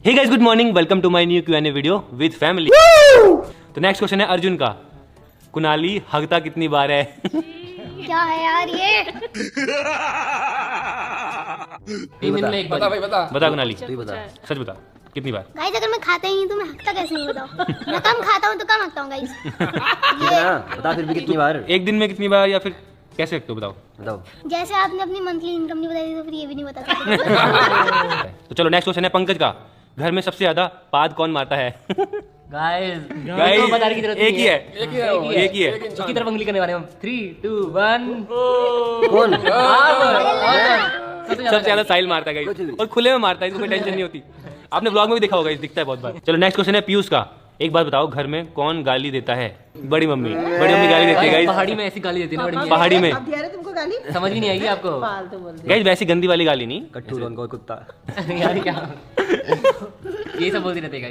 Hey guys, good morning, welcome to my new Q&A video with family. तो next question है अर्जुन का। कुणाली हगता कितनी बार है? क्या है यार ये? 3 दिन में एक बता बार। भाई बता। बता कुणाली, तू बता। सच बता कितनी बार? गाइस अगर मैं खाता ही नहीं तो मैं हकता कैसे नहीं बताऊं? मैं कम खाता हूं तो कम हकता हूं गाइस। कितना? बता फिर भी कितनी बार? एक दिन में कितनी बार या फिर कैसे रखते हो बताओ? बताओ। जैसे आपने अपनी मंथली इनकम नहीं बताई तो फिर ये भी नहीं बता सकते। तो चलो नेक्स्ट क्वेश्चन है पंकज का। घर में सबसे ज्यादा पाद कौन मारता है? गाइस गाइस बताने की जरूरत एक ही है, एक ही है वो, एक ही है। उसकी तरफ उंगली करने वाले हम। 3 2 1। कौन? सबसे ज्यादा साहिल मारता है गाइस, और खुले में मारता है, इसको कोई टेंशन नहीं होती। आपने ब्लॉग में भी देखा होगा, इस दिखता है बहुत बार। चलो नेक्स्ट क्वेश्चन है पीयूष का। एक बात बताओ, घर में कौन गाली देता है? बड़ी मम्मी गाली देती है गाइस। पहाड़ी में ऐसी गाली देती है ना बड़ी मम्मी। पहाड़ी में अब दिया रे तुमको गाली? समझ भी नहीं आएगी आपको। फालतू बोल दे। गाइस, वैसी गंदी वाली गाली नहीं। कट्टू रोन को कुत्ता। यार क्या ये सब बोलती रहती है गाइस।